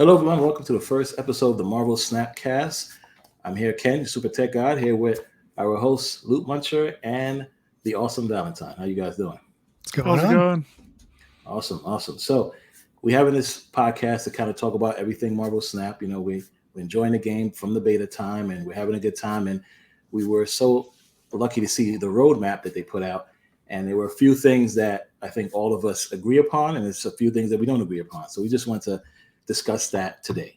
Hello, everyone. Welcome to the first episode of the Marvel Snapcast. I'm here, Ken, SuperTechGod, here with our hosts, Luke Muncher and the awesome Valinthyne. How you guys doing? What's going How's it on? going? Awesome. So we're having this podcast to kind of talk about everything Marvel Snap. You know, we're enjoying the game from the beta time, and we're having a good time. And we were so lucky to see the roadmap that they put out. And there were a few things that I think all of us agree upon, and there's a few things that we don't agree upon. So we just want to discuss that today.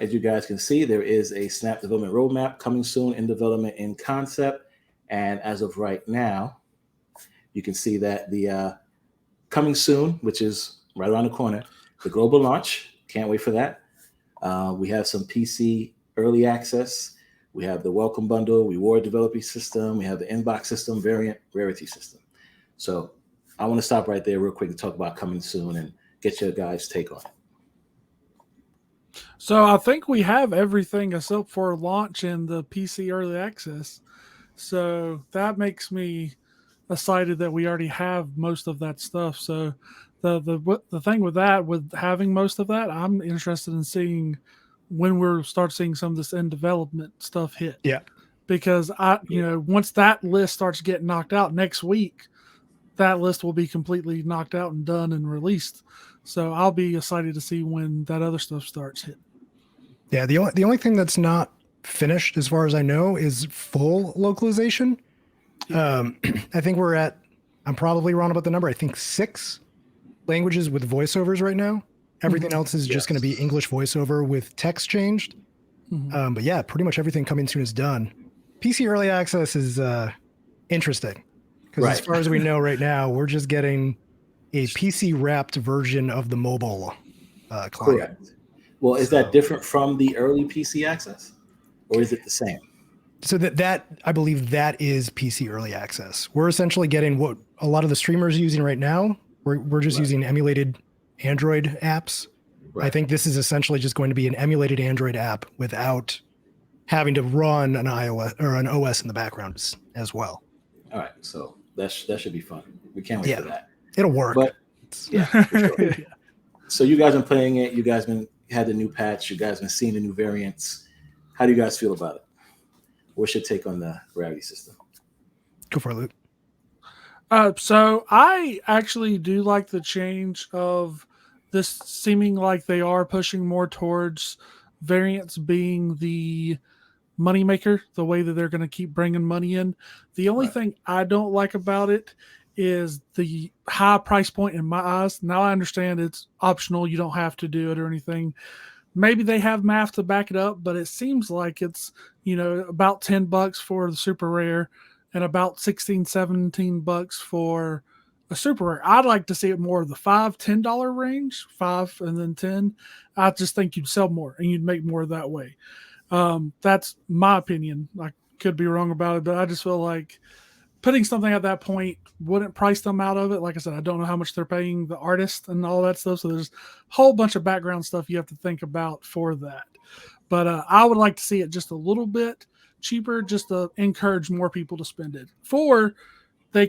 As you guys can see, there is a Snap development roadmap coming soon in development in concept. And as of right now, you can see that the coming soon, which is right around the corner, the global launch. Can't wait for that. We have some PC early access. We have the welcome bundle, reward developer system. We have the inbox system, variant, rarity system. So I want to stop right there real quick to talk about coming soon and get your guys' take on it. So I think we have everything except for launch and the PC early access. So that makes me excited that we already have most of that stuff. So the thing with that, with having most of that, I'm interested in seeing when we'll start seeing some of this in development stuff hit. Yeah. Because once that list starts getting knocked out next week, that list will be completely knocked out and done and released. So I'll be excited to see when that other stuff starts hitting. Yeah, the only thing that's not finished, as far as I know, is full localization. I think we're at, I'm probably wrong about the number, I think 6 languages with voiceovers right now. Everything else is just going to be English voiceover with text changed. But yeah, pretty much everything coming soon is done. PC early access is interesting. Because as far as we know right now, we're just getting a PC wrapped version of the mobile client. Correct. Well, is that different from the early PC access, or is it the same? So that I believe that is PC early access. We're essentially getting what a lot of the streamers are using right now. We're just using emulated Android apps. I think this is essentially just going to be an emulated Android app without having to run an iOS or an OS in the background as well. All right, so that should be fun. We can't wait for that. It'll work. But yeah, for sure. So you guys been playing it. You guys had the new patch. You guys been seeing the new variants. How do you guys feel about it? What's your take on the rarity system? Go for it, Luke. So I actually do like the change of this seeming like they are pushing more towards variants being the moneymaker, the way that they're going to keep bringing money in. The only thing I don't like about it is the high price point in my eyes. Now I understand it's optional. You don't have to do it or anything. Maybe they have math to back it up, but it seems like it's, about $10 for the super rare and about $16-17 for a super rare. I'd like to see it more of the $5-10 range, 5 and then 10. I just think you'd sell more and you'd make more that way. That's my opinion. I could be wrong about it, but I just feel like putting something at that point wouldn't price them out of it. Like I said, I don't know how much they're paying the artist and all that stuff. So there's a whole bunch of background stuff you have to think about for that. But I would like to see it just a little bit cheaper, just to encourage more people to spend it. They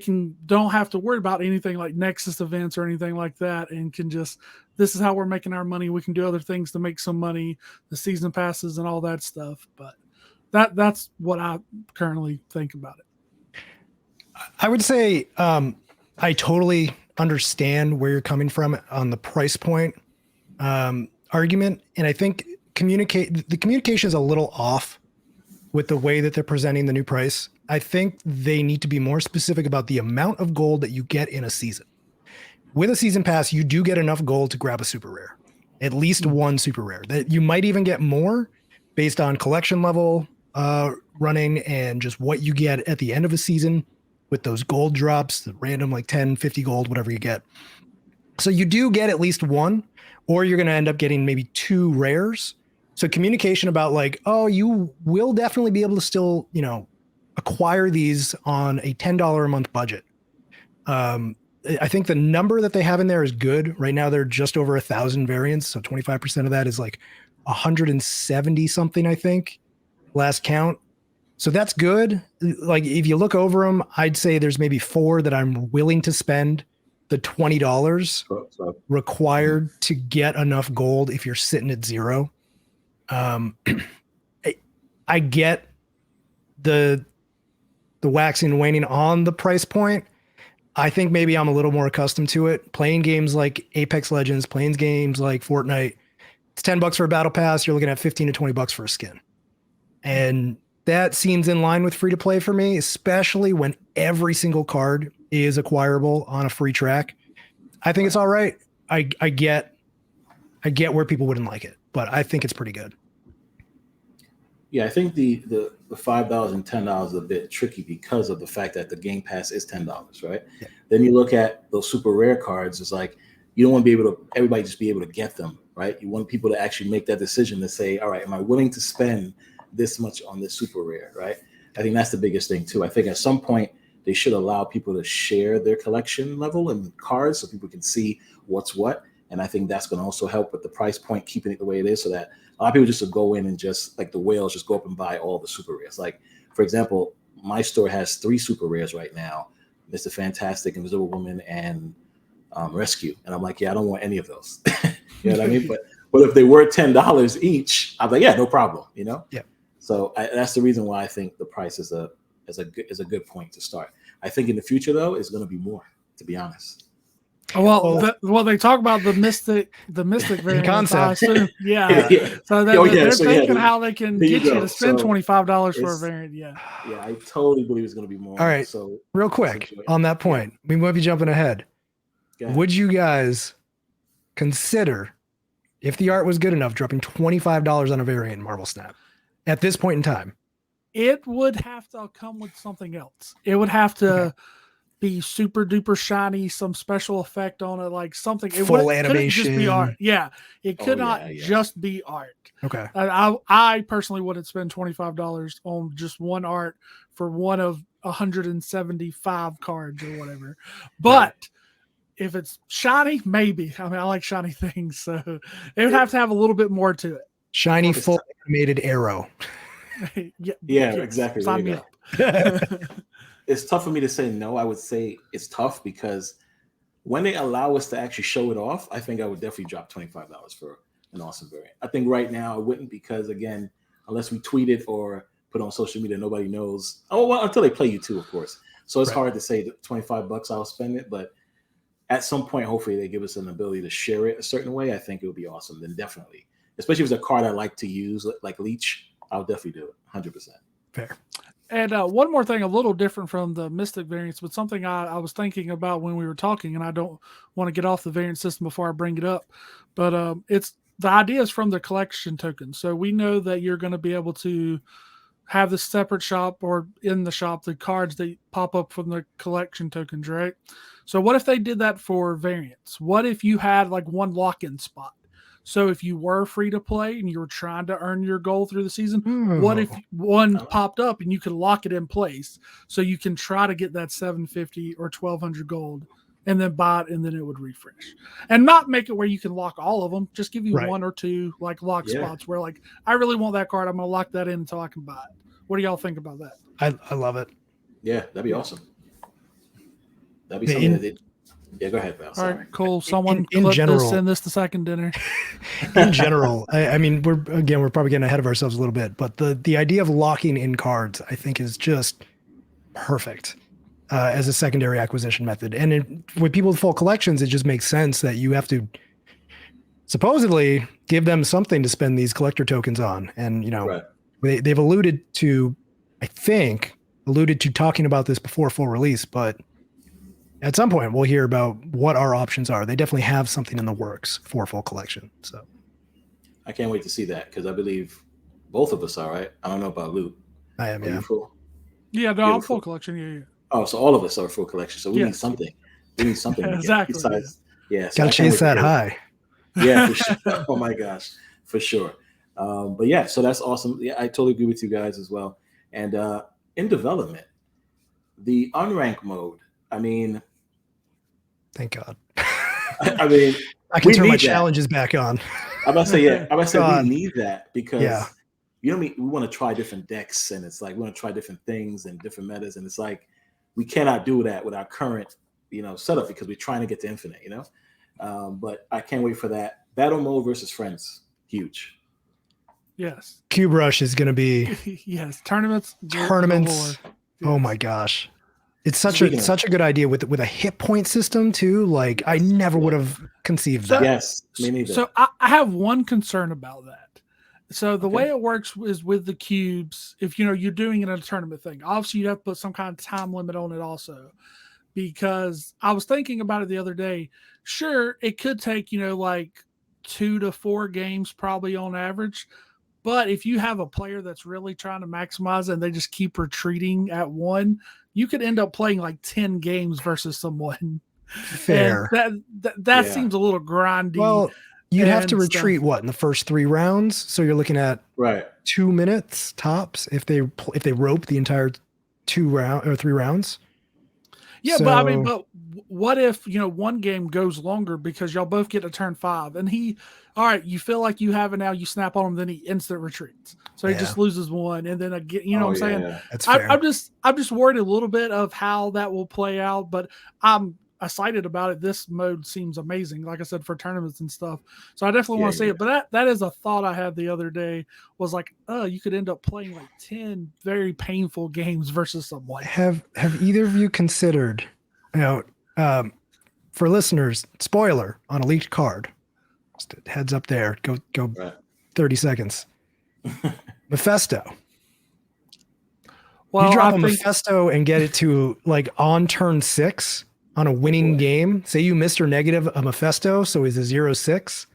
don't have to worry about anything like Nexus events or anything like that, and can just, this is how we're making our money. We can do other things to make some money, the season passes and all that stuff. But that's what I currently think about it. I would say I totally understand where you're coming from on the price point argument, and I think the communication is a little off with the way that they're presenting the new price. I think they need to be more specific about the amount of gold that you get in a season. With a season pass, you do get enough gold to grab a super rare, at least one super rare. That you might even get more based on collection level running and just what you get at the end of a season with those gold drops, the random like 10, 50 gold, whatever you get. So you do get at least one, or you're going to end up getting maybe 2 rares. So communication about like, oh, you will definitely be able to still, acquire these on a $10 a month budget. I think the number that they have in there is good. Right now, they're just over 1,000 variants. So 25% of that is like 170 something, I think, last count. So that's good. Like if you look over them, I'd say there's maybe 4 that I'm willing to spend the the $20 required to get enough gold if you're sitting at 0. I get the waxing and waning on the price point. I think maybe I'm a little more accustomed to it. Playing games like Apex Legends, playing games like Fortnite, it's $10 for a battle pass. You're looking at $15 to $20 for a skin. And that seems in line with free to play for me, especially when every single card is acquirable on a free track. I think it's all right. I get where people wouldn't like it, but I think it's pretty good. Yeah, I think the $5 and $10 is a bit tricky because of the fact that the Game Pass is $10, right? Yeah. Then you look at those super rare cards. It's like you don't want to be able to everybody just be able to get them, right? You want people to actually make that decision to say, all right, am I willing to spend this much on this super rare, right? I think that's the biggest thing too. I think at some point they should allow people to share their collection level and cards so people can see what's what. And I think that's going to also help with the price point, keeping it the way it is, so that a lot of people just will go in and just like the whales, just go up and buy all the super rares. Like, for example, my store has 3 super rares right now: Mr. Fantastic, Invisible Woman, and Rescue. And I'm like, yeah, I don't want any of those. You know what I mean? But if they were $10 each, I'm like, yeah, no problem. You know? Yeah. So that's the reason why I think the price is a good point to start. I think in the future though, it's going to be more, to be honest. Well, they talk about the mystic variant concept. Yeah. So they're thinking how they can get you to spend $25 for a variant. Yeah. Yeah, I totally believe it's going to be more. All right. So real quick on that point, we might be jumping ahead. Would you guys consider, if the art was good enough, dropping $25 on a variant in Marvel Snap at this point in time? It would have to come with something else. It would have to be super duper shiny, some special effect on it, like something. It full animation. Couldn't just be art. Yeah, it could not just be art. Okay. I personally wouldn't spend $25 on just one art for one of 175 cards or whatever. But if it's shiny, maybe. I mean, I like shiny things, so it would have to have a little bit more to it. Shiny, full animated arrow. Exactly. Sign me up. It's tough for me to say no. I would say it's tough because when they allow us to actually show it off, I think I would definitely drop $25 for an awesome variant. I think right now I wouldn't, because again, unless we tweet it or put on social media, nobody knows. Oh, well, until they play you too, of course. So it's hard to say that $25 I'll spend it, but at some point, hopefully they give us an ability to share it a certain way. I think it would be awesome. Then definitely, especially if it's a card I like to use, like Leech, I'll definitely do it 100%. Fair. And one more thing, a little different from the Mystic variants, but something I was thinking about when we were talking, and I don't want to get off the variant system before I bring it up, but it's the idea is from the collection token. So we know that you're going to be able to have the separate shop, or in the shop, the cards that pop up from the collection tokens, right? So what if they did that for variants? What if you had like one lock-in spot? So if you were free to play and you were trying to earn your goal through the season, what if one popped up and you could lock it in place so you can try to get that 750 or 1200 gold and then buy it, and then it would refresh, and not make it where you can lock all of them. Just give you one or two like lock spots where like, I really want that card, I'm going to lock that in until I can buy it. What do y'all think about that? I love it. Yeah, that'd be awesome. That'd be something Yeah, go ahead, Val. All right, cool. Someone in general, send this to second dinner. In general, I mean, we're probably getting ahead of ourselves a little bit, but the idea of locking in cards, I think, is just perfect as a secondary acquisition method. And with people with full collections, it just makes sense that you have to supposedly give them something to spend these collector tokens on. And, they've alluded to talking about this before full release, but at some point we'll hear about what our options are. They definitely have something in the works for full collection. So I can't wait to see that, because I believe both of us are, right? I don't know about Luke. I am, yeah. Full? Yeah, no, I'm full collection. Yeah. Oh, so all of us are full collection. So we need something. We need something exactly. Besides, so gotta chase that high. Yeah, for sure. Oh my gosh, for sure. But yeah, so that's awesome. Yeah, I totally agree with you guys as well. And in development, the unranked mode, I mean, thank God. I mean, I can turn my challenges back on. I'm about to say, we need that, because we want to try different decks, and it's like we want to try different things and different metas, and it's like we cannot do that with our current setup because we're trying to get to infinite, but I can't wait for that. Battle mode versus friends. Huge. Yes. Cube Rush is going to be yes. Tournaments. Yes. Oh my gosh. It's such a good idea with a hit point system too. Like I never would have conceived that. Yes, me neither. So I have one concern about that. So the way it works is with the cubes. If you're doing it in a tournament thing, obviously you have to put some kind of time limit on it also. Because I was thinking about it the other day. Sure, it could take like 2 to 4 games probably on average. But if you have a player that's really trying to maximize and they just keep retreating at one, you could end up playing like 10 games versus someone. Fair. And that seems a little grindy. Well, you'd have to retreat in the first 3 rounds. So you're looking at 2 minutes tops if they rope the entire 3 rounds. Yeah, but what if one game goes longer because y'all both get to turn 5 and all right, you feel like you have it now, you snap on him, then he instant retreats, so he just loses one, and then again, what I'm saying? That's fair. I'm just worried a little bit of how that will play out, but I'm excited about it. This mode seems amazing, like I said, for tournaments and stuff. So I definitely want to see it. But that is a thought I had the other day. Was like, you could end up playing like 10 very painful games versus someone. Have either of you considered, for listeners, spoiler on a leaked card? Just heads up there. Go 30 seconds. Mephisto. Well, you drop Mephisto and get it to like on turn 6 on a winning game. Say you Mr. Negative a Mephisto, so he's a 0-6,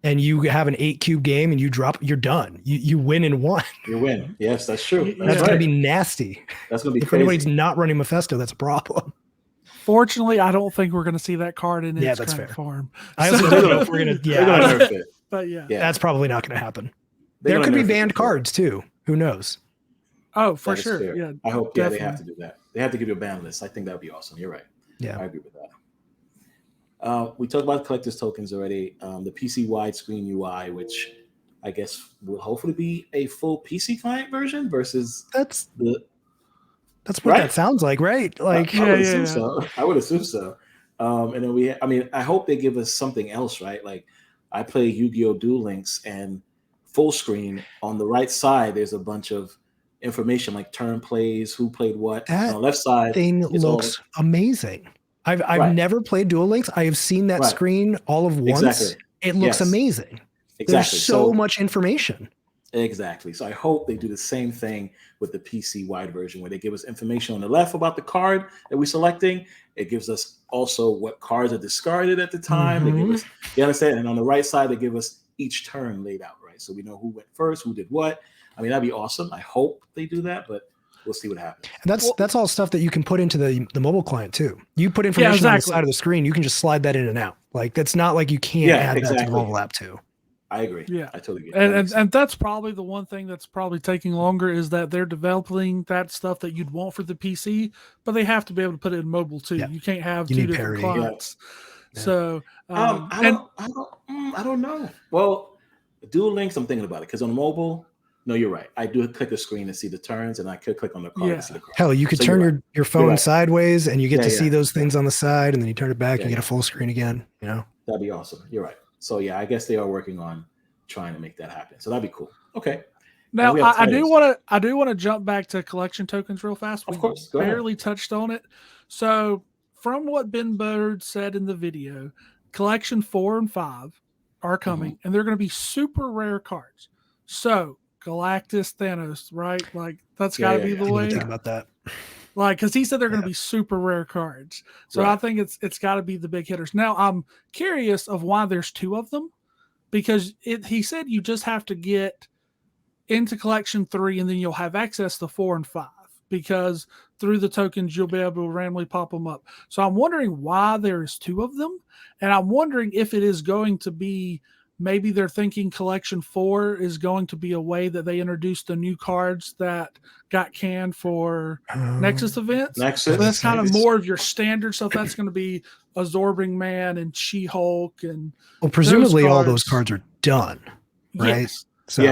and you have an 8 cube game and you drop, you're done. You win in 1. You win. Yes, that's true. That's going to be nasty. That's going to be if crazy. anybody's not running Mephisto, that's a problem. Fortunately, I don't think we're going to see that card in its current form. I also don't know if we're going to. They're going to nerf it. But that's probably not going to happen. There could be banned cards too. Who knows? Oh, for sure. Yeah, I hope. Definitely. They have to do that. They have to give you a ban list. I think that would be awesome. You're right. Yeah, I agree with that. We talked about collector's tokens already. The PC widescreen UI, which I guess will hopefully be a full PC client version versus That's what that sounds like, right? Like, I would assume so. I would assume so. And then I hope they give us something else, right? Like, I play Yu-Gi-Oh! Duel Links, and full screen on the right side, there's a bunch of information like turn plays, who played what. On the left side, thing looks amazing. I've never played Duel Links. I have seen that screen all of once. Exactly. It looks amazing. Exactly. There's so much information. Exactly. So I hope they do the same thing with the PC wide version, where they give us information on the left about the card that we're selecting. It gives us also what cards are discarded at the time. They give us, you understand? And on the right side, they give us each turn laid out, right? So we know who went first, who did what. I mean, that'd be awesome. I hope they do that, but we'll see what happens. And that's all stuff that you can put into the mobile client too. You put information on the side of the screen, you can just slide that in and out. Like, that's not like you can't add that to the mobile app too. I agree. Yeah, I totally get it. And that's probably the one thing that's probably taking longer, is that they're developing that stuff that you'd want for the PC, but they have to be able to put it in mobile too. Yeah. You can't have 2 different clients. Yeah. So I don't know. Well, Duel Links, I'm thinking about it, because on mobile, no, you're right. I do click a screen to see the turns, and I could click on the card to see the card. Hell, you could turn your phone sideways, and you get to see those things on the side, and then you turn it back and get a full screen again. That'd be awesome. You're right. So I guess they are working on trying to make that happen. So that'd be cool. Okay. Now I do want to jump back to collection tokens real fast. Of course. Go barely ahead. Touched on it. So from what Ben Bird said in the video, collection 4 and 5 are coming, and they're going to be super rare cards. So Galactus, Thanos, right? Like, that's got to be the way. Think about that. Like, because he said they're going to be super rare cards. So I think it's got to be the big hitters. Now, I'm curious of why there's 2 of them, because he said you just have to get into collection 3 and then you'll have access to 4 and 5, because through the tokens you'll be able to randomly pop them up. So I'm wondering why there's 2 of them, and I'm wondering if it is going to be, maybe they're thinking collection 4 is going to be a way that they introduce the new cards that got canned for Nexus events. So that's kind of more of your standard stuff. That's going to be Absorbing Man and She-Hulk, and presumably all those cards are done, right? Yes. So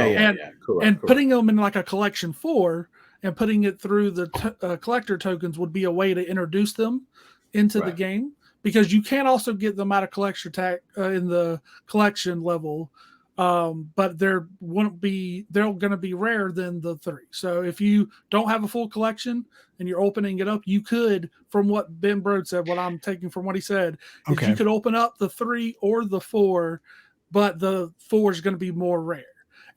Correct. Putting them in like a collection 4 and putting it through the collector tokens would be a way to introduce them. into the Right. game, because you can also get them out of collection tag in the collection level, but they're going to be rarer than the 3. So if you don't have a full collection and you're opening it up, you could, from what Ben Brode said, what I'm taking from what he said, is Okay. you could open up the 3 or the 4, but the 4 is going to be more rare.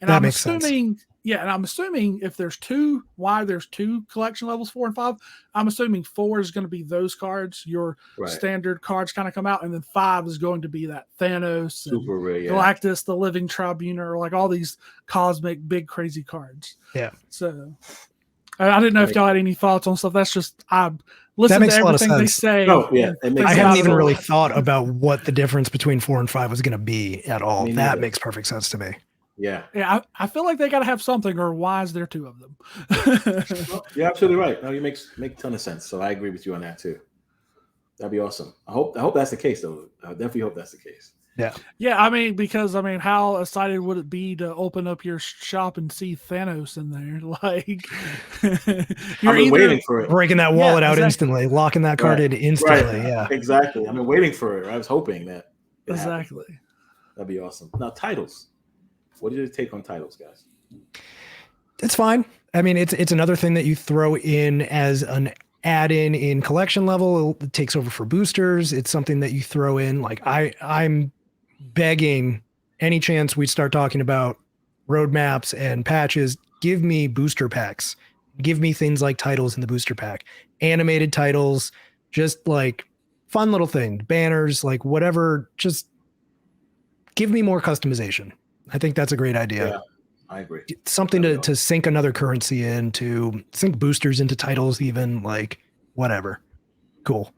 And That I'm makes sense. assuming, and I'm assuming if there's 2, why there's 2 collection levels, 4 and 5, I'm assuming 4 is going to be those cards, your Right. standard cards kind of come out, and then 5 is going to be that Thanos, Super rare. Yeah. Galactus, the Living Tribunal, like all these cosmic, big, crazy cards. Yeah. So I didn't know if y'all had any thoughts on stuff. That's just, I listen to everything they say. No, yeah, it makes I sense. hadn't even really thought about what the difference between 4 and 5 was going to be at all. Me That neither. makes perfect sense to me. Yeah. Yeah, I feel like they got to have something, or why is there 2 of them? Well, you're absolutely right. No, you make a ton of sense. So I agree with you on that too. That'd be awesome. I hope that's the case though. I definitely hope that's the case. Yeah. Yeah, I mean, because how excited would it be to open up your shop and see Thanos in there? Like, I've been waiting for it. Breaking that wallet out exactly. instantly, locking that card in instantly. Right. Yeah. Exactly. I've been waiting for it. I was hoping that. Exactly. That'd be awesome. Now, titles. What is your take on titles, guys? It's fine. I mean, it's another thing that you throw in as an add-in in collection level. It takes over for boosters. It's something that you throw in. Like I'm begging any chance we start talking about roadmaps and patches, give me booster packs. Give me things like titles in the booster pack, animated titles, just like fun little thing, banners, like whatever. Just give me more customization. I think that's a great idea. Yeah, I agree. Something to sink another currency in, to sink boosters into titles, even, like whatever. Cool.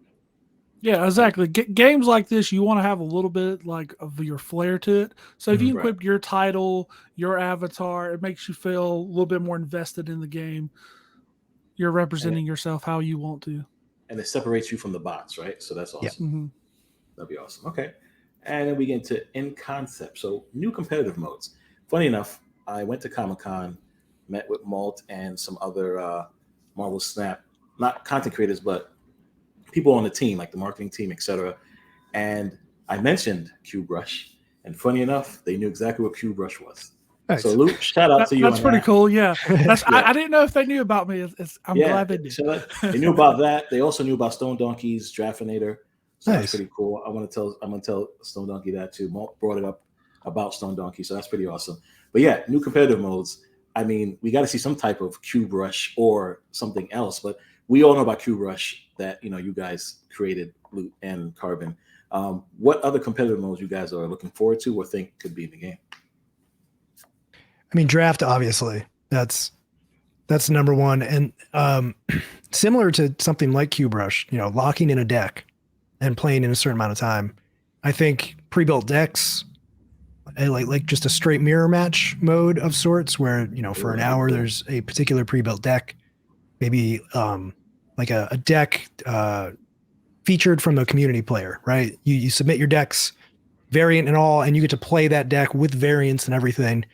Yeah, exactly. Games like this, you want to have a little bit like of your flair to it. So if you equip your title, your avatar, it makes you feel a little bit more invested in the game. You're representing yourself how you want to. And it separates you from the bots, right? So that's awesome. Yeah. Mm-hmm. That'd be awesome. Okay. And then we get into in concept. So new competitive modes. Funny enough, I went to Comic-Con, met with Malt and some other Marvel Snap, not content creators, but people on the team, like the marketing team, etc. And I mentioned QBrush, and funny enough, they knew exactly what QBrush was. Nice. So Luke, shout out to you. That's pretty cool. Yeah, I didn't know if they knew about me. I'm glad they did. They knew about that. They also knew about Stone Donkey's Draftinator. So that's pretty cool. I'm gonna tell Stone Donkey that too. Malt brought it up about Stone Donkey, so that's pretty awesome. But yeah, new competitive modes. I mean, we got to see some type of QBrush or something else. But we all know about QBrush that you guys created, Loot and Carbon. What other competitive modes you guys are looking forward to or think could be in the game? I mean, draft, obviously. That's number one. And similar to something like QBrush, locking in a deck and playing in a certain amount of time. I think pre-built decks, like just a straight mirror match mode of sorts where, for an hour, there's a particular pre-built deck, maybe like a deck featured from the community player, right? You submit your decks, variant and all, and you get to play that deck with variants and everything.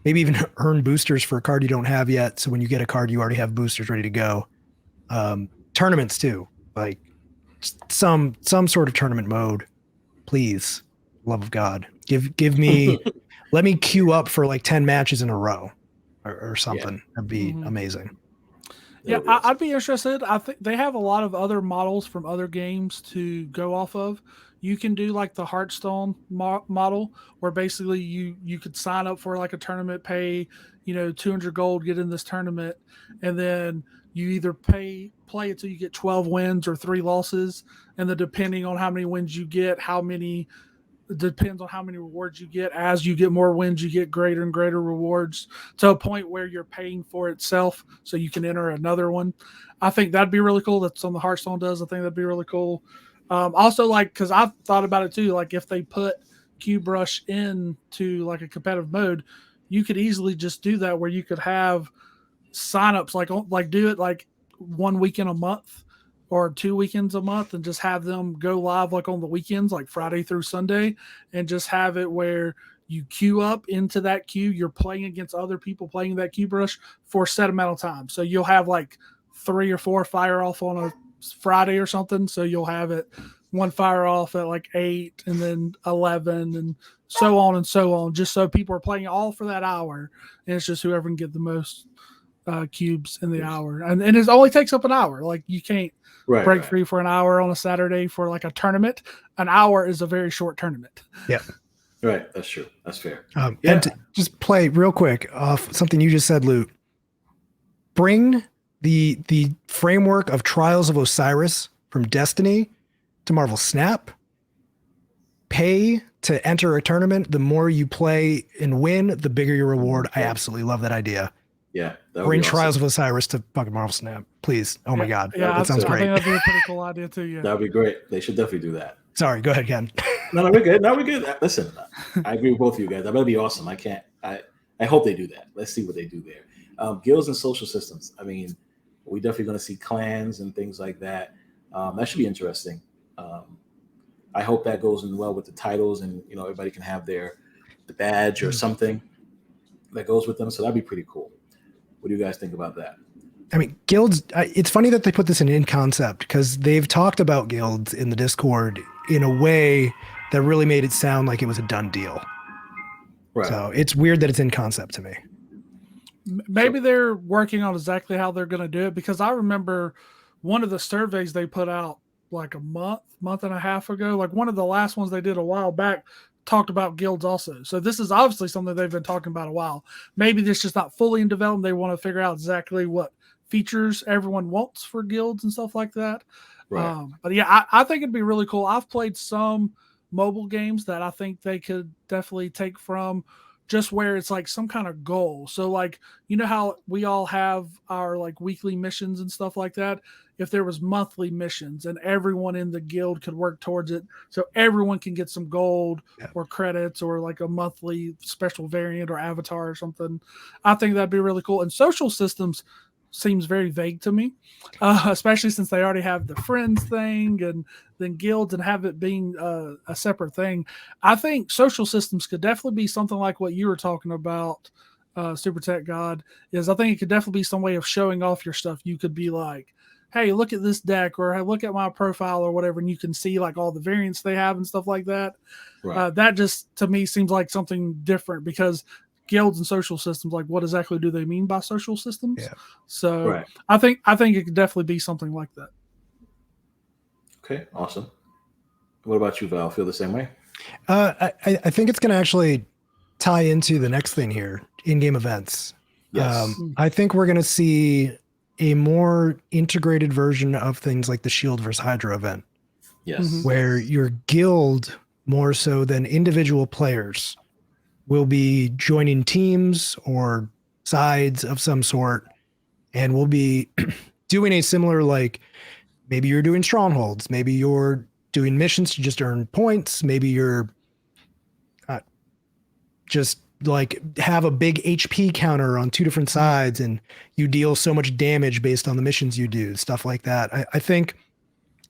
Maybe even earn boosters for a card you don't have yet. So when you get a card, you already have boosters ready to go. Tournaments too, like some sort of tournament mode, please, love of God. Give me, let me queue up for like 10 matches in a row or something. Yeah. That'd be amazing. Yeah, I'd be interested. I think they have a lot of other models from other games to go off of. You can do like the Hearthstone model, where basically you could sign up for like a tournament, pay 200 gold, get in this tournament, and then you either play until you get 12 wins or 3 losses, and then depending on how many wins you get, depends on how many rewards you get. As you get more wins, you get greater and greater rewards to a point where you're paying for itself so you can enter another one. I think that'd be really cool. That's something the Hearthstone does. I think that'd be really cool. Also, because I've thought about it too, like if they put QBrush into like a competitive mode, you could easily just do that where you could have signups, like do it like 1 weekend a month or 2 weekends a month, and just have them go live like on the weekends, like Friday through Sunday, and just have it where you queue up into that queue. You're playing against other people playing that QBrush for a set amount of time. So you'll have like 3 or 4 fire off on a Friday or something. So you'll have it one fire off at like 8 and then 11 and so on, just so people are playing all for that hour. And it's just whoever can get the most cubes in the hour. And it only takes up an hour. Like you can't break free for an hour on a Saturday for like a tournament. An hour is a very short tournament. Yeah. Right. That's true. That's fair. And to just play real quick off something you just said, Lute. Bring the framework of Trials of Osiris from Destiny to Marvel Snap. Pay to enter a tournament. The more you play and win, the bigger your reward. I absolutely love that idea. Yeah. Bring Trials of Osiris to fucking Marvel Snap, please. Oh my God. Yeah, that sounds great. I think that'd be a pretty cool idea too. Yeah. That'd be great. They should definitely do that. Sorry, go ahead, Ken. No, we're good. No, we're good. Listen, I agree with both of you guys. That would be awesome. I hope they do that. Let's see what they do there. Guilds and social systems. I mean, we're definitely going to see clans and things like that. That should be interesting. I hope that goes in well with the titles, and everybody can have the badge or something that goes with them. So that'd be pretty cool. What do you guys think about that? I mean, guilds, it's funny that they put this in concept because they've talked about guilds in the Discord in a way that really made it sound like it was a done deal. Right. So it's weird that it's in concept to me. Maybe they're working on exactly how they're going to do it, because I remember one of the surveys they put out like a month and a half ago, like one of the last ones they did a while back, talked about guilds also. So this is obviously something they've been talking about a while. Maybe this is just not fully in development. They want to figure out exactly what features everyone wants for guilds and stuff like that. Right. But yeah, I think it'd be really cool. I've played some mobile games that I think they could definitely take from, just where it's like some kind of goal. So like, how we all have our like weekly missions and stuff like that. If there was monthly missions and everyone in the guild could work towards it, so everyone can get some gold or credits or like a monthly special variant or avatar or something, I think that'd be really cool. And social systems seems very vague to me, especially since they already have the friends thing and then guilds, and have it being a separate thing. I think social systems could definitely be something like what you were talking about, SuperTechGod, is I think it could definitely be some way of showing off your stuff. You could be like, hey, look at this deck, or hey, look at my profile or whatever, and you can see like all the variants they have and stuff like that. Right. That just to me seems like something different, because guilds and social systems, like what exactly do they mean by social systems? Yeah. So I think it could definitely be something like that. Okay, awesome. What about you, Val? Feel the same way? I think it's going to actually tie into the next thing here, in-game events. Yes. I think we're going to see a more integrated version of things like the Shield versus Hydra event. Yes. Where your guild, more so than individual players, will be joining teams or sides of some sort, and we'll be doing a similar, like maybe you're doing strongholds, maybe you're doing missions to just earn points, maybe you're just like have a big HP counter on two different sides and you deal so much damage based on the missions you do, stuff like that. I think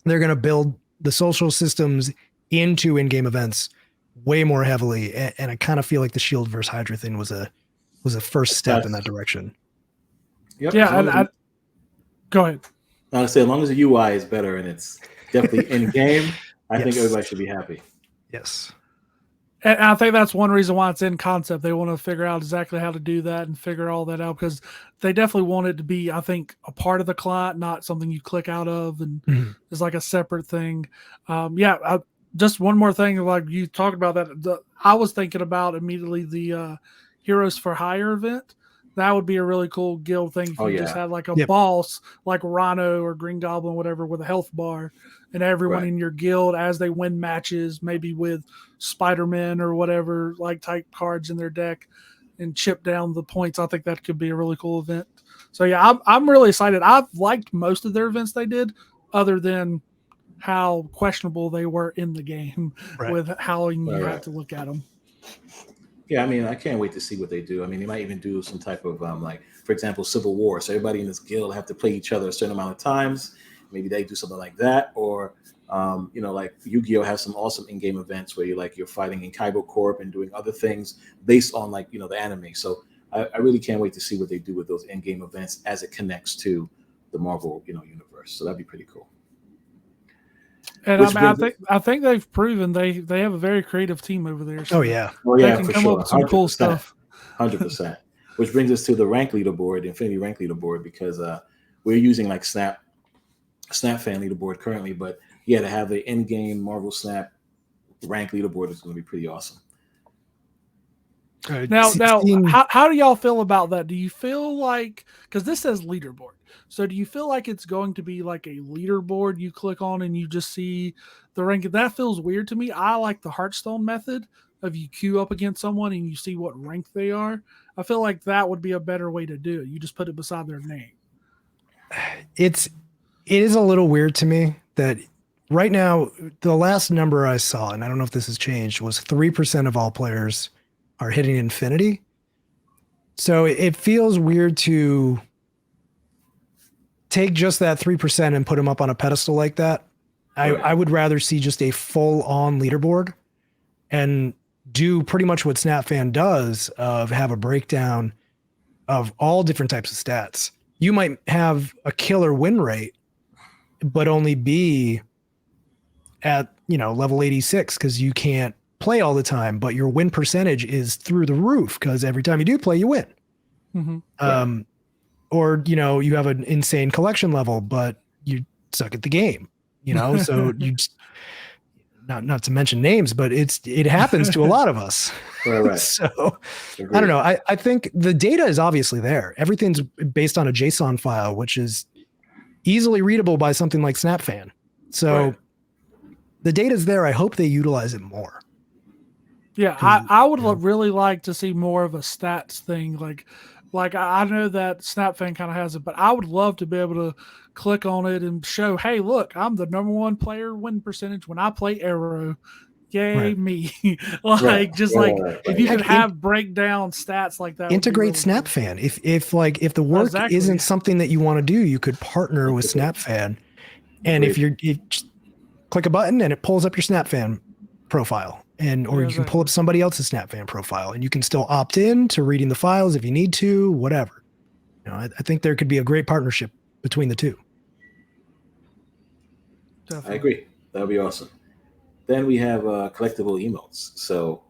they're going to build the social systems into in-game events way more heavily, and I kind of feel like the Shield versus Hydra thing was a first step in that direction. Yep. Yeah, go ahead. I would say as long as the UI is better and it's definitely in game, I think everybody should be happy. Yes. And I think that's one reason why it's in concept. They want to figure out exactly how to do that and figure all that out, because they definitely want it to be, I think, a part of the client, not something you click out of and is like a separate thing. Just one more thing, like you talked about that. I was thinking about immediately the Heroes for Hire event. That would be a really cool guild thing if you just had like a boss like Rhino or Green Goblin, whatever, with a health bar, and everyone in your guild, as they win matches, maybe with Spider-Man or whatever, like type cards in their deck, and chip down the points. I think that could be a really cool event. So yeah, I'm really excited. I've liked most of their events they did, other than how questionable they were in the game with how you had to look at them. Yeah, I mean, I can't wait to see what they do. I mean, they might even do some type of like, for example, Civil War. So everybody in this guild have to play each other a certain amount of times. Maybe they do something like that, or like Yu-Gi-Oh has some awesome in-game events where you're fighting in Kaibo Corp and doing other things based on like the anime. So I really can't wait to see what they do with those in-game events as it connects to the Marvel universe. So that'd be pretty cool. And Which brings I think they've proven they have a very creative team over there. So Oh yeah. they can for come sure, up with some cool stuff. 100%. Which brings us to the rank leaderboard, Infinity rank leaderboard, because we're using like Snap fan leaderboard currently, but yeah, to have an in-game Marvel Snap rank leaderboard is going to be pretty awesome. Now, 16 how do y'all feel about that? Do you feel like, because this says leaderboard, so do you feel like it's going to be like a leaderboard you click on and you just see the rank? That feels weird to me. I like the Hearthstone method of you queue up against someone and you see what rank they are. I feel like that would be a better way to do it. You just put it beside their name. it is a little weird to me that right now the last number I saw, and I don't know if this has changed, was 3% of all players are hitting infinity. So it feels weird to take just that 3% and put them up on a pedestal like that. Right. I would rather see just a full-on leaderboard and do pretty much what SnapFan does of have a breakdown of all different types of stats. You might have a killer win rate, but only be at, level 86 because you can't play all the time, but your win percentage is through the roof because every time you do play, you win. Mm-hmm. Or, you have an insane collection level, but you suck at the game, so you just, not to mention names, but it happens to a lot of us. Right. So I don't know. I think the data is obviously there. Everything's based on a JSON file, which is easily readable by something like SnapFan. So the data's there. I hope they utilize it more. Yeah, I would really like to see more of a stats thing. Like I know that SnapFan kind of has it, but I would love to be able to click on it and show, hey, look, I'm the number one player win percentage when I play Arrow. Yay, me. If you could have breakdown stats like that. Integrate really SnapFan. Cool. If the work isn't something that you want to do, you could partner with SnapFan. And if you just click a button and it pulls up your SnapFan profile. Or you can pull up somebody else's SnapFan profile and you can still opt in to reading the files if you need to, whatever. I think there could be a great partnership between the two. Definitely. I agree. That would be awesome. Then we have collectible emotes. So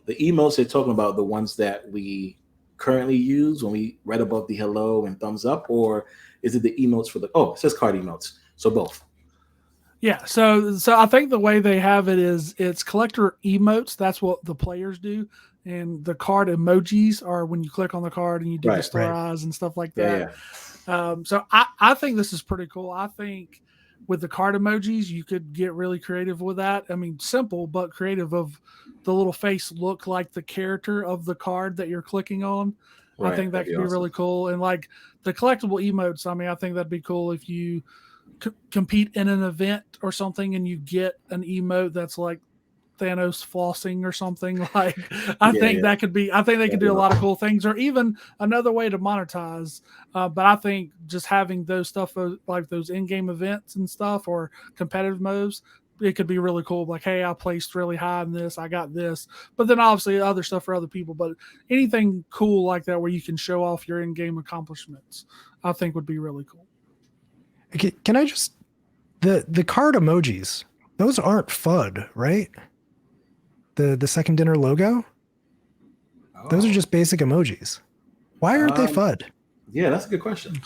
the emotes they're talking about, the ones that we currently use when we read above the hello and thumbs up, or is it the emotes for it says card emotes. So both. Yeah, so I think the way they have it is it's collector emotes. That's what the players do, and the card emojis are when you click on the card and you do the star eyes and stuff like that. Yeah. So I think this is pretty cool. I think with the card emojis, you could get really creative with that. I mean, simple but creative. Of the little face look like the character of the card that you're clicking on. Right, I think that could be really cool. And like the collectible emotes, I mean, I think that'd be cool if you compete in an event or something and you get an emote that's like Thanos flossing or something. Like I think they could do a lot of cool things, or even another way to monetize. But I think just having those stuff like those in-game events and stuff or competitive modes, it could be really cool. Like, hey, I placed really high in this, I got this, but then obviously other stuff for other people, but anything cool like that where you can show off your in-game accomplishments, I think would be really cool. Can I just the card emojis? Those aren't FUD, right? The second dinner logo. Those are just basic emojis. Why aren't they FUD? Yeah, that's a good question.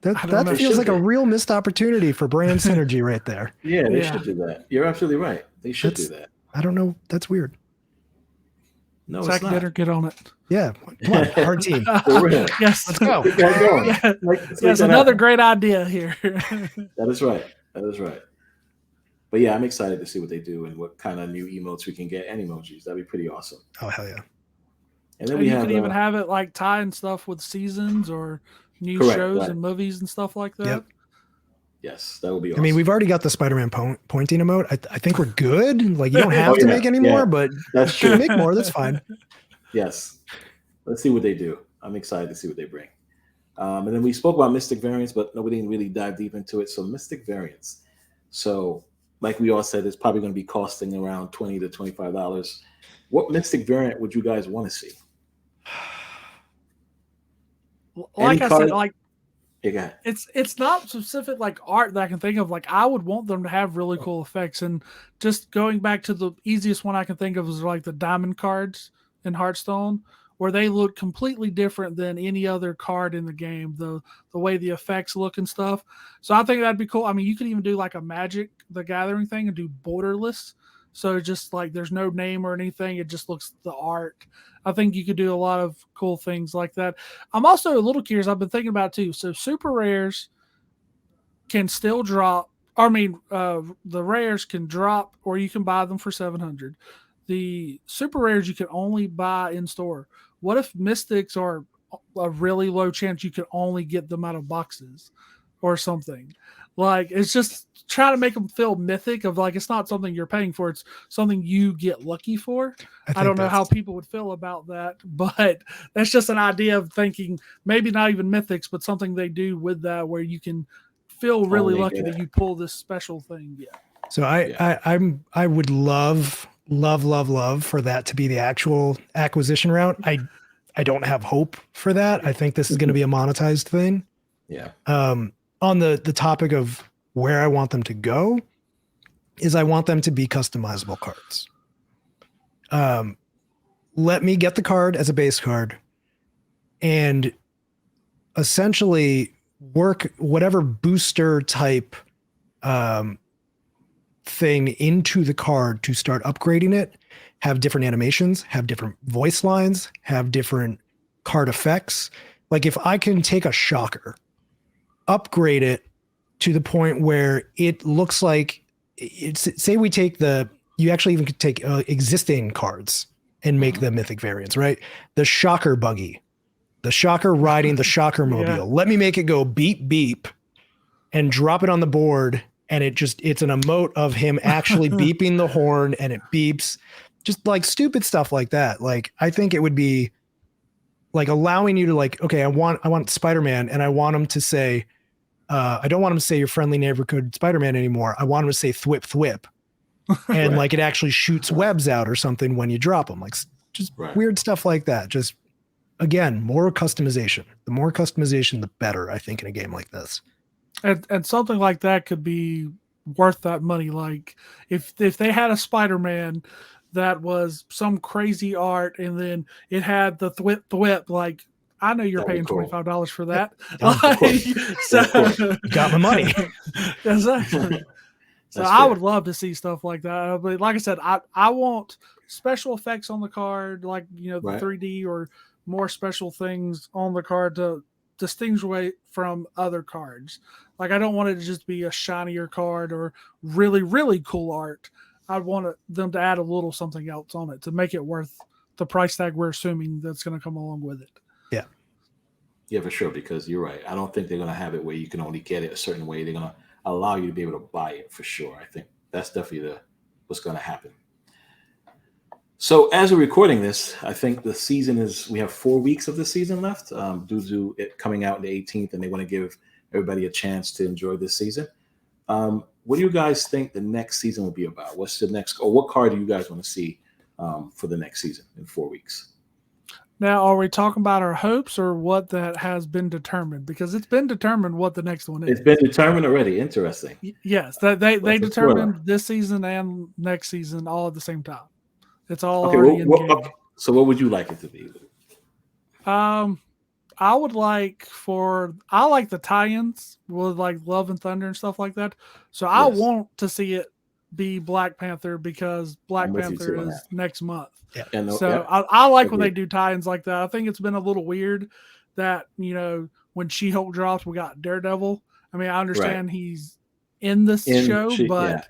That feels like a real missed opportunity for brand synergy right there. Yeah, they should do that. You're absolutely right. They should do that. I don't know. That's weird. No, second dinner, get on it. Yeah, come on, our team. For real. Yes, let's go. Yes, another great idea here. That is right. But yeah, I'm excited to see what they do and what kind of new emotes we can get and emojis. That'd be pretty awesome. Oh, hell yeah. And then you could even have it like tying stuff with seasons or new shows and movies and stuff like that. Yep. Yes, that would be awesome. I mean, we've already got the Spider-Man pointing emote. I think we're good. Like, you don't have to make any more, but that's true. Make more. That's fine. Yes. Let's see what they do. I'm excited to see what they bring. And then we spoke about Mystic Variants, but nobody didn't really dive deep into it. So Mystic Variants. So like we all said, it's probably going to be costing around $20 to $25. What Mystic Variant would you guys want to see? Like I said, You got it's not specific like art that I can think of. Like I would want them to have really cool effects. And just going back to the easiest one I can think of is like the diamond cards in Hearthstone, where they look completely different than any other card in the game. The way the effects look and stuff. So I think that'd be cool. I mean, you could even do like a Magic the Gathering thing and do borderless. So just like there's no name or anything, it just looks the art. I think you could do a lot of cool things like that. I'm also a little curious. I've been thinking about it too. So super rares can still drop. I mean, the rares can drop, or you can buy them for 700. The super rares you can only buy in store. What if mystics are a really low chance you can only get them out of boxes or something? Like it's just trying to make them feel mythic of like it's not something you're paying for, it's something you get lucky for. I don't know how people would feel about that, but that's just an idea of thinking maybe not even mythics, but something they do with that where you can feel really lucky that you pull this special thing. Yeah. So I would love for that to be the actual acquisition route. I don't have hope for that. I think this is going to be a monetized thing. Yeah. On the topic of where I want them to go is I want them to be customizable cards. Let me get the card as a base card and essentially work whatever booster type thing into the card to start upgrading it, have different animations, have different voice lines, have different card effects. Like if I can take a shocker, upgrade it to the point where it looks like it's, say we take you actually even could take existing cards and make them mythic variants, right? The shocker buggy, the shocker riding the shocker mobile. Yeah. Let me make it go beep, beep and drop it on the board. And it's an emote of him actually beeping the horn and it beeps, just like stupid stuff like that. Like, I think it would be like allowing you to like, okay, I want Spider-Man and I want him to say, I don't want him to say your friendly neighborhood Spider-Man anymore. I want him to say thwip thwip. And like it actually shoots webs out or something when you drop them. Like just weird stuff like that. Just again, more customization. The more customization, the better, I think, in a game like this. And something like that could be worth that money. Like if they had a Spider-Man that was some crazy art and then it had the thwip thwip, like I know you're paying $25 for that. So got my money. Exactly. So I would love to see stuff like that. But like I said, I want special effects on the card, like the 3D or more special things on the card to distinguish from other cards. Like I don't want it to just be a shinier card or really, really cool art. I want them to add a little something else on it to make it worth the price tag we're assuming that's going to come along with it. Yeah. Yeah, for sure. Because you're right. I don't think they're going to have it where you can only get it a certain way. They're going to allow you to be able to buy it for sure. I think that's definitely what's going to happen. So as we're recording this, I think the season we have 4 weeks of the season left due to it coming out on the 18th, and they want to give everybody a chance to enjoy this season. What do you guys think the next season will be about? What's the next, or what card do you guys want to see for the next season in 4 weeks? Now, are we talking about our hopes or what that has been determined? Because it's been determined what the next one is. It's been determined already. Interesting. Yes, they determined this season and next season all at the same time. It's all already in game. Okay, so what would you like it to be? I would like the tie-ins with like Love and Thunder and stuff like that. So I want to see it be Black Panther because Black Panther is next month. Yeah. So I like when they do tie-ins like that. I think it's been a little weird that, when She-Hulk drops, we got Daredevil. I mean, I understand he's in this show, but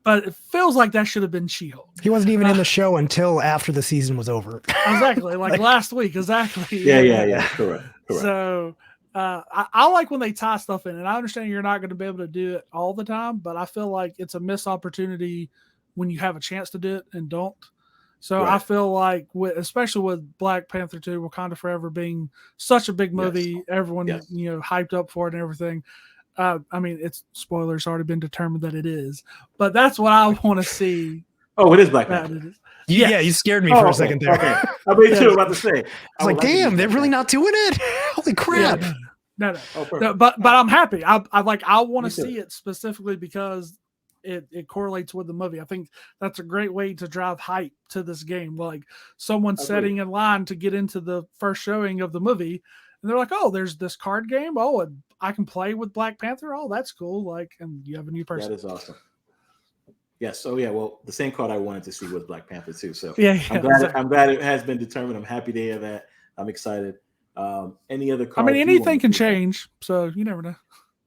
it feels like that should have been She-Hulk. He wasn't even in the show until after the season was over. Exactly, like last week. Exactly. Yeah. Correct. So I like when they tie stuff in, and I understand you're not going to be able to do it all the time, but I feel like it's a missed opportunity when you have a chance to do it and don't. So I feel like, especially with Black Panther 2, Wakanda Forever being such a big movie, everyone hyped up for it and everything. I mean, it's spoilers already been determined that it is, but that's what I want to see. Oh, it is Black Panther. Yeah, you scared me for a second there. Okay. I made sure about to say. I was like, damn, they're really not doing it? Holy crap. No. Oh, perfect. No, but I'm happy. I want Me to too. see it specifically because it correlates with the movie. I think that's a great way to drive hype to this game. Like someone Agreed. setting in line to get into the first showing of the movie, and they're like, "Oh, there's this card game. Oh, and I can play with Black Panther. Oh, that's cool." Like, and you have a new person. That is awesome. Yes. Oh yeah. Well, the same card I wanted to see was Black Panther too. So Yeah, I'm glad. exactly. I'm glad it has been determined. I'm happy to hear that. I'm excited. Any other I cards? mean, you anything want can to see? change, so you never know.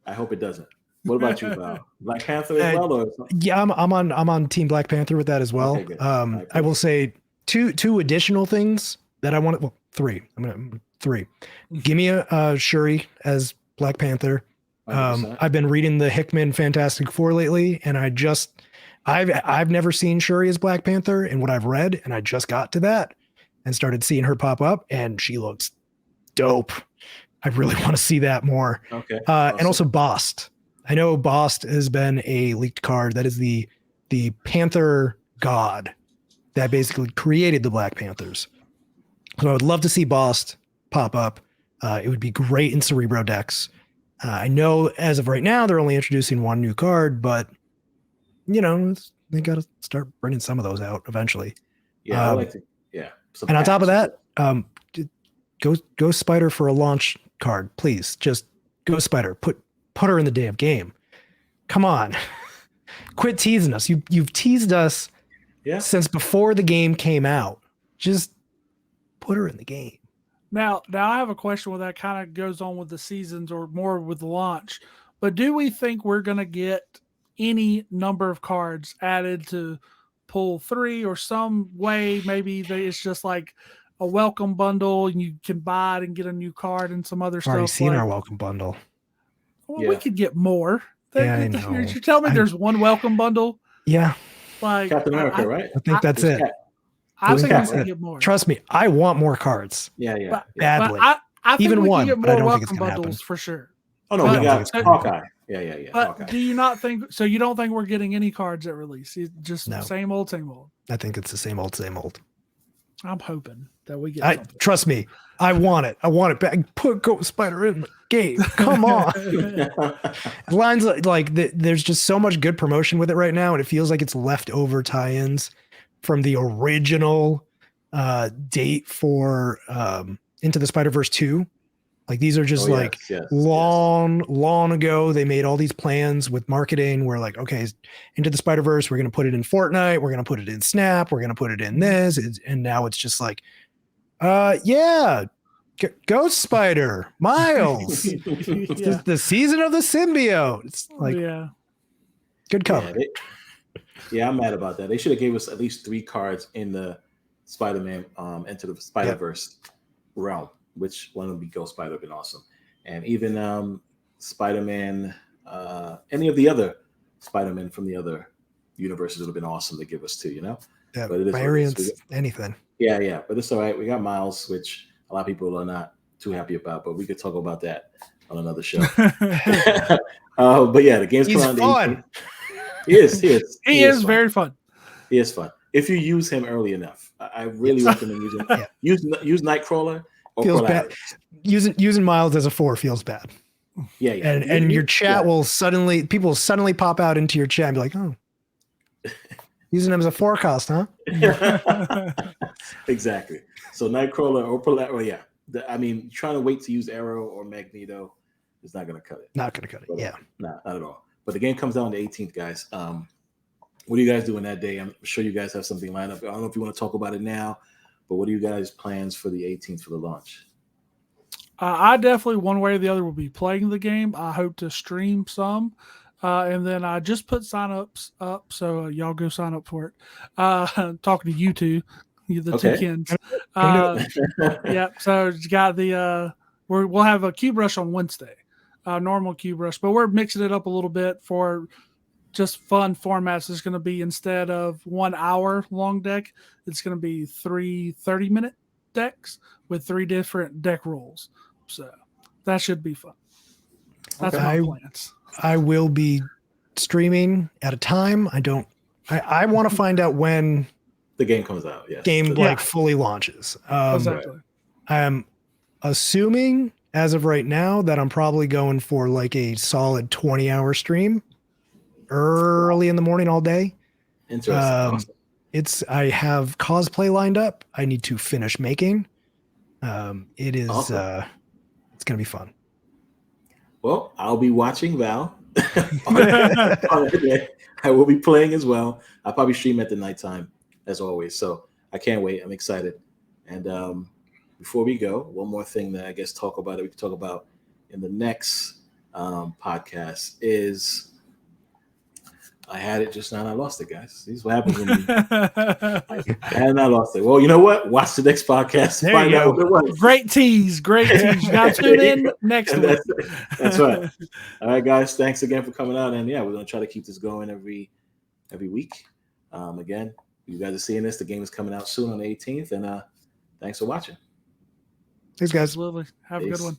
I hope it doesn't. What about you, Val? Black Panther as well, or Yeah, I'm on Team Black Panther with that as well. Okay, good. All right, I will perfect. say two additional things that I want. Well, three. Three. Give me a Shuri as Black Panther. 100%. I've been reading the Hickman Fantastic Four lately, and I've never seen Shuri as Black Panther in what I've read, and I just got to that and started seeing her pop up, and she looks dope. I really want to see that more. Okay. And Awesome. also Bost. I know Bost has been a leaked card that is the Panther god that basically created the Black Panthers. So I would love to see Bost pop up. It would be great in Cerebro decks. I know as of right now they're only introducing one new card, but they got to start bringing some of those out eventually. Yeah, I like to. Yeah. And on top of that, go Spider for a launch card, please. Just go Spider. Put her in the day of game. Come on, quit teasing us. You've teased us since before the game came out. Just put her in the game. Now I have a question where that kind of goes on with the seasons or more with the launch. But do we think we're going to get any number of cards added to pull 3 or some way? Maybe it's just like a welcome bundle and you can buy it and get a new card and some other stuff. Already seen our welcome bundle. Well, we could get more. Yeah, I know. You're telling me there's one welcome bundle? Yeah. Like Captain America, right? I think that's it. I think we can get more. Trust me, I want more cards. Yeah. Badly. But I think even we one, can get but I more don't think it's welcome going to happen. bundles for sure. Oh no, we got Hawkeye. Yeah. But Hawkeye. do you not think so? You don't think we're getting any cards at release? Just same old. I think it's the same old. I'm hoping that we get something. Trust me, I want it. I want it back. Put Ghost Spider in the game. Come on. Lines like there's just so much good promotion with it right now, and it feels like it's leftover tie-ins from the original date for Into the Spider-Verse 2. Like these are just long ago. They made all these plans with marketing. We're like, okay, Into the Spider-Verse, we're going to put it in Fortnite. We're going to put it in Snap. We're going to put it in this. And now it's just like, Ghost Spider, Miles, the season of the symbiote. It's like, good cover. Yeah, I'm mad about that. They should have gave us at least 3 cards in the Spider-Man Into the Spider-Verse realm. Which one would be Ghost Spider would have been awesome. And even Spider-Man, any of the other Spider-Man from the other universes would have been awesome to give us too, Yeah, but it is variants, anything. Yeah. But it's all right. We got Miles, which a lot of people are not too happy about, but we could talk about that on another show. But yeah, the game's coming fun. He is very fun. He is fun. If you use him early enough. I really recommend using him. Use Nightcrawler. Feels bad. Using Miles as a 4 feels bad. Yeah. And your chat people will suddenly pop out into your chat and be like, oh, using him as a forecast, huh? Exactly. So Nightcrawler or Polaris, trying to wait to use Arrow or Magneto is not going to cut it. Not going to cut it. Yeah. Not at all. But the game comes out on the 18th, guys. What are you guys doing that day? I'm sure you guys have something lined up. I don't know if you want to talk about it now. But what are you guys' plans for the 18th for the launch? I definitely, one way or the other, will be playing the game. I hope to stream some. And then I just put signups up, so y'all go sign up for it. Talking to you two, the two Kens. So you got we'll have a Cube Rush on Wednesday, normal Cube Rush, but we're mixing it up a little bit for just fun formats. It's going to be, instead of 1 hour long deck, it's going to be 3 30-minute decks with 3 different deck rolls. So that should be fun. That's my plans. I will be streaming at a time. I want to find out when the game comes out. Yes. Game fully launches. Exactly. I'm assuming as of right now that I'm probably going for like a solid 20-hour stream early in the morning all day. Interesting. Awesome. I have cosplay lined up. I need to finish making. It is Awesome. it's gonna be fun. Well, I'll be watching Val. I will be playing as well. I'll probably stream at the nighttime as always. So I can't wait. I'm excited. And before we go, one more thing that I guess we can talk about in the next podcast is I had it just now and I lost it, guys. This is what happens when you I had and I lost it. Well, you know what? Watch the next podcast to find out what it was. Great tease. Great tease. You got to tune in next week. That's right. All right, guys. Thanks again for coming out. And yeah, we're going to try to keep this going every week. Again, you guys are seeing this. The game is coming out soon on the 18th. And thanks for watching. Thanks, guys. Absolutely. Have a good one.